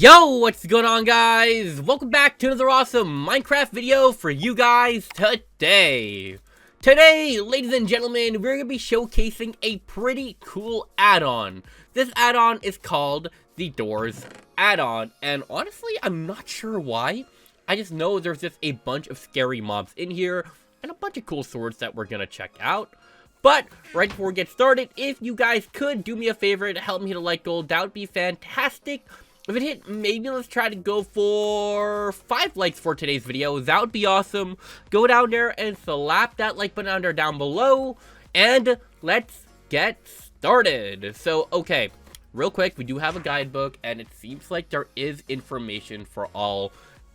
Yo, what's going on, guys? Welcome back to another awesome Minecraft video for you guys today. Today, ladies and gentlemen, we're going to be showcasing a pretty cool add-on. This add-on is called the Doors add-on, and honestly, I'm not sure why. I just know there's just a bunch of scary mobs in here, and a bunch of cool swords that we're going to check out. But, right before we get started, if you guys could do me a favor to help me hit a like goal, that would be fantastic. If it hit, maybe let's try to go for 5 likes for today's video. That would be awesome. Go down there and slap that like button down below. And let's get started. So, okay. Real quick, we do have a guidebook. And it seems like there is information for all,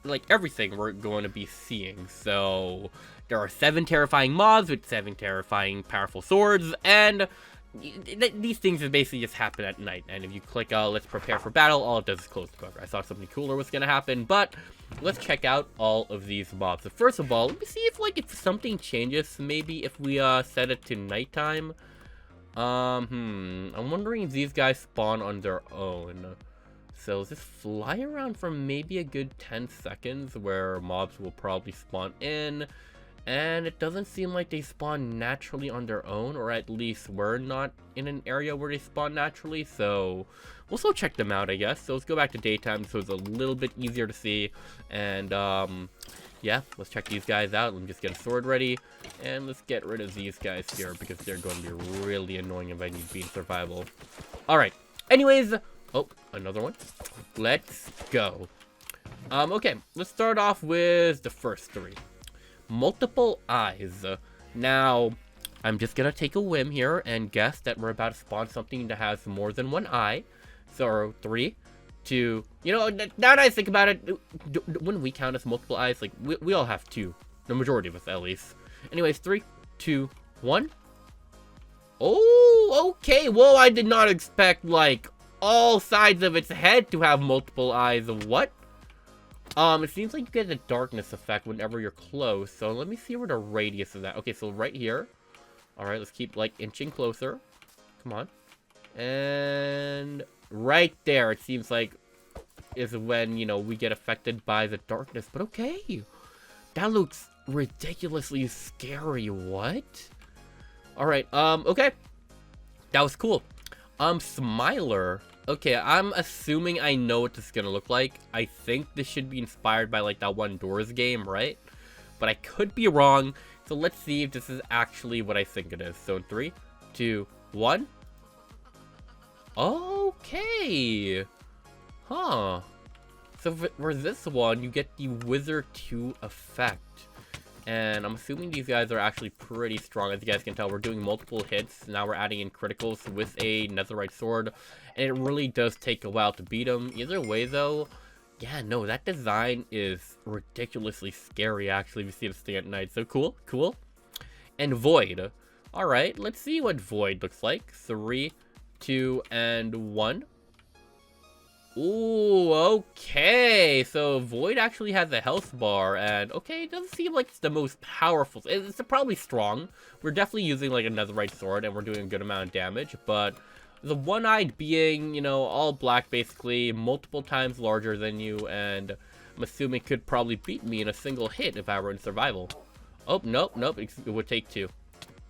like everything we're going to be seeing. So, there are 7 terrifying mobs with 7 terrifying powerful swords. And these things basically just happen at night, and if you click let's prepare for battle, all it does is close the cover. I thought something cooler was gonna happen, but let's check out all of these mobs. So first of all, let me see if something changes. Maybe if we set it to nighttime. I'm wondering if these guys spawn on their own. So just fly around for maybe a good 10 seconds where mobs will probably spawn in. And it doesn't seem like they spawn naturally on their own, or at least we're not in an area where they spawn naturally, so we'll still check them out, I guess. So let's go back to daytime so it's a little bit easier to see. And yeah, let's check these guys out. Let me just get a sword ready, and let's get rid of these guys here because they're going to be really annoying if I need to be in survival. Alright, anyways, oh, another one. Let's go. Okay, let's start off with the first 3. Multiple eyes. Now, I'm just gonna take a whim here and guess that we're about to spawn something that has more than one eye. So, 3, 2, you know, now that I think about it, wouldn't we count as multiple eyes? Like, we all have 2. The majority of us, at least. Anyways, 3, 2, 1. Oh, okay. Whoa, I did not expect, like, all sides of its head to have multiple eyes. What? It seems like you get a darkness effect whenever you're close, so let me see where the radius of that. Okay, so right here. Alright, let's keep, like, inching closer. Come on. And right there, it seems like, is when, you know, we get affected by the darkness. But okay. That looks ridiculously scary. What? Alright, okay. That was cool. Smiler. Okay, I'm assuming I know what this is gonna look like. I think this should be inspired by, like, that one Doors game, right? But I could be wrong. So let's see if this is actually what I think it is. So in 3, 2, 1. Okay. Huh. So for this one, you get the Wither 2 effect. And I'm assuming these guys are actually pretty strong. As you guys can tell, we're doing multiple hits. Now we're adding in criticals with a netherite sword. And it really does take a while to beat them. Either way, though, yeah, no, that design is ridiculously scary, actually, if you see this thing at night. So cool, cool. And Void. Alright, let's see what Void looks like. 3, 2, and 1. Ooh, okay. So Void actually has a health bar, and okay, it doesn't seem like it's the most powerful. It's probably strong. We're definitely using like a netherite sword, and we're doing a good amount of damage, but the one-eyed being, you know, all black basically, multiple times larger than you, and I'm assuming could probably beat me in a single hit if I were in survival. Oh, nope, it would take 2.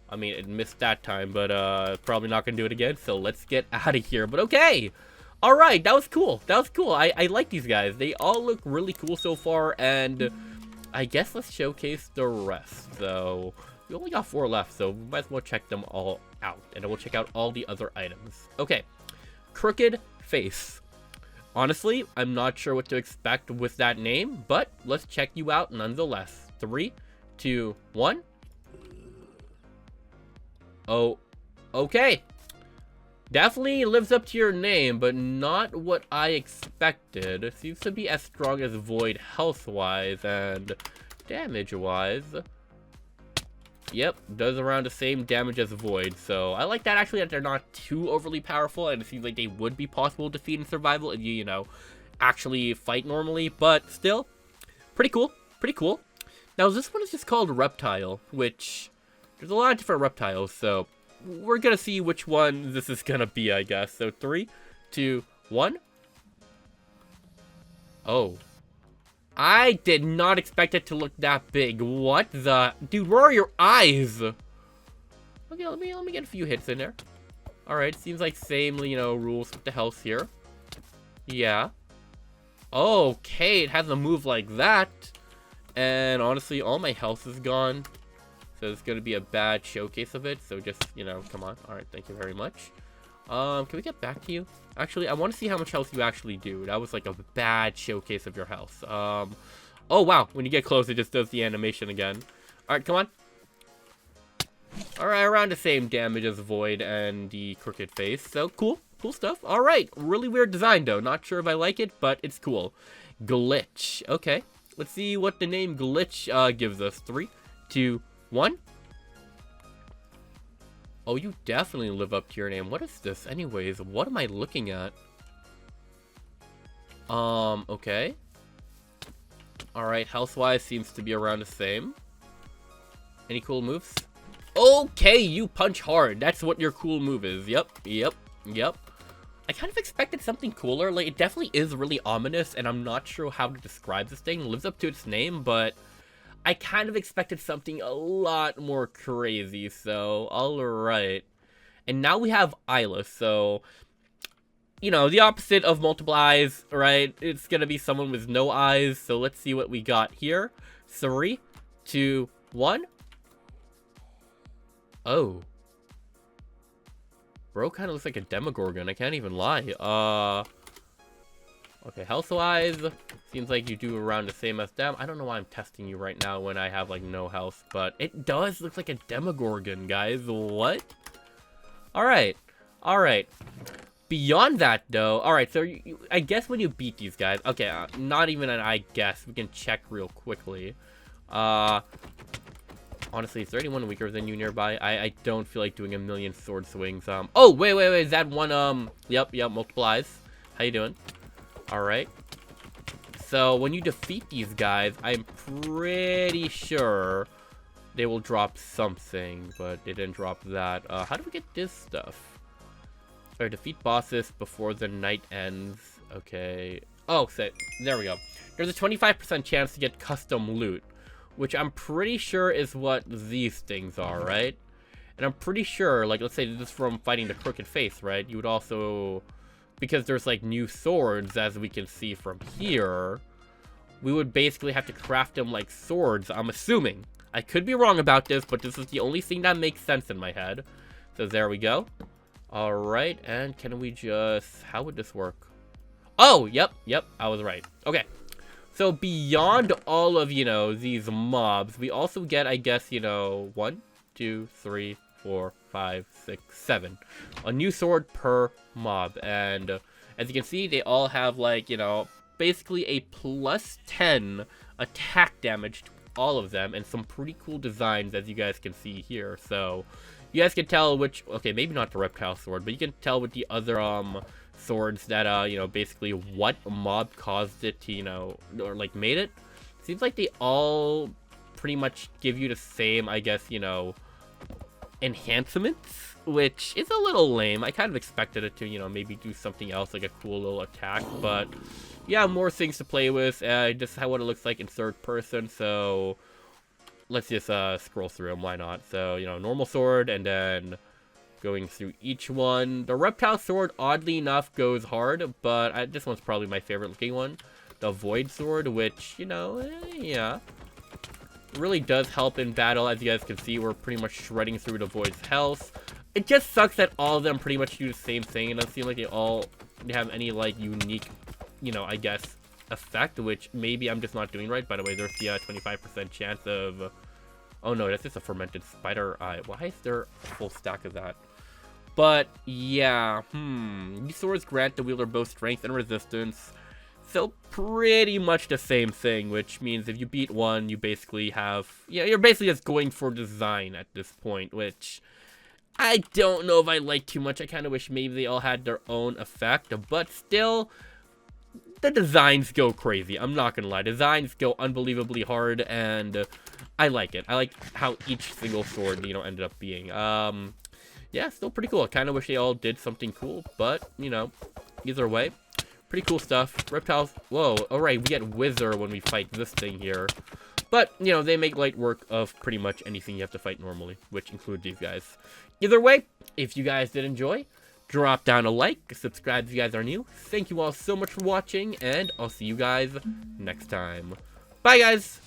I mean, it missed that time, but probably not gonna do it again, so let's get out of here. But okay. Alright, that was cool. That was cool. I like these guys. They all look really cool so far, and I guess let's showcase the rest. So, we only got 4 left, so we might as well check them all out. And then we'll check out all the other items. Okay. Crooked Face. Honestly, I'm not sure what to expect with that name, but let's check you out nonetheless. 3, 2, 1. Oh, okay. Definitely lives up to your name, but not what I expected. It seems to be as strong as Void health-wise and damage-wise. Yep, does around the same damage as Void. So I like that, actually, that they're not too overly powerful, and it seems like they would be possible to defeat in survival if you know, actually fight normally. But still, pretty cool. Pretty cool. Now, this one is just called Reptile, which there's a lot of different reptiles, so we're gonna see which one this is gonna be, I guess. So 3, 2, 1. Oh. I did not expect it to look that big. What the? Dude, where are your eyes? Okay, let me get a few hits in there. Alright, seems like same, you know, rules with the health here. Yeah. Okay, it has a move like that. And honestly, all my health is gone. So it's gonna be a bad showcase of it. So just, you know, come on. Alright, thank you very much. Can we get back to you? Actually, I want to see how much health you actually do. That was like a bad showcase of your health. Oh wow, when you get close, it just does the animation again. Alright, come on. Alright, around the same damage as Void and the Crooked Face. So, cool. Cool stuff. Alright, really weird design though. Not sure if I like it, but it's cool. Glitch. Okay, let's see what the name Glitch gives us. 3, 2, 1. Oh, you definitely live up to your name. What is this anyways? What am I looking at? Okay. Alright, health-wise seems to be around the same. Any cool moves? Okay, you punch hard. That's what your cool move is. Yep. I kind of expected something cooler. Like, it definitely is really ominous, and I'm not sure how to describe this thing. It lives up to its name, but I kind of expected something a lot more crazy, so alright. And now we have Eyeless, so, you know, the opposite of multiple eyes, right? It's gonna be someone with no eyes, so let's see what we got here. 3, 2, 1. Oh. Bro kind of looks like a Demogorgon, I can't even lie. Okay, health-wise, seems like you do around the same as them. I don't know why I'm testing you right now when I have, like, no health, but it does look like a Demogorgon, guys. What? Alright. Beyond that, though, alright, so I guess when you beat these guys, okay, not even an I guess, we can check real quickly. Honestly, is there anyone weaker than you nearby? I don't feel like doing a million sword swings. Oh, wait, is that one, yep, multiple eyes. How you doing? Alright. So, when you defeat these guys, I'm pretty sure they will drop something, but they didn't drop that. How do we get this stuff? Sorry, defeat bosses before the night ends. Okay. Oh, so, there we go. There's a 25% chance to get custom loot, which I'm pretty sure is what these things are, right? And I'm pretty sure, like, let's say this is from fighting the Crooked Face, right? You would also, because there's, like, new swords, as we can see from here, we would basically have to craft them like swords, I'm assuming. I could be wrong about this, but this is the only thing that makes sense in my head. So there we go. Alright, and can we just, how would this work? Oh, yep, I was right. Okay. So beyond all of, you know, these mobs, we also get, I guess, you know, 1, 2, 3, 4, 5, 6, 7. A new sword per mob. And as you can see, they all have, like, you know, basically a plus 10 attack damage to all of them. And some pretty cool designs, as you guys can see here. So you guys can tell which, okay, maybe not the reptile sword, but you can tell with the other, swords that, you know, basically what mob caused it to, you know, or, like, made it. Seems like they all pretty much give you the same, I guess, you know, enhancements, which is a little lame. I kind of expected it to, you know, maybe do something else, like a cool little attack, but yeah, more things to play with. This is how what it looks like in third person, so let's just scroll through them, why not? So, you know, normal sword, and then going through each one. The reptile sword, oddly enough, goes hard, but this one's probably my favorite looking one. The void sword, which, you know, yeah, really does help in battle. As you guys can see, we're pretty much shredding through the void's health. It just sucks that all of them pretty much do the same thing. It doesn't seem like they have any, like, unique, you know, I guess, effect, which maybe I'm just not doing right. By the way, there's the 25% chance of, oh no, that's just a fermented spider eye. Why is there a full stack of that? But yeah, these swords grant the wielder both strength and resistance. So pretty much the same thing, which means if you beat one, you basically have, yeah, you're basically just going for design at this point, which I don't know if I like too much. I kind of wish maybe they all had their own effect, but still, the designs go crazy. I'm not gonna lie, designs go unbelievably hard, and I like it. I like how each single sword, you know, ended up being. Yeah, still pretty cool. I kind of wish they all did something cool, but, you know, either way, Pretty cool stuff. Reptiles. Whoa. Alright, we get Wither when we fight this thing here. But, you know, they make light work of pretty much anything you have to fight normally, which includes these guys. Either way, if you guys did enjoy, drop down a like, subscribe if you guys are new. Thank you all so much for watching, and I'll see you guys next time. Bye, guys!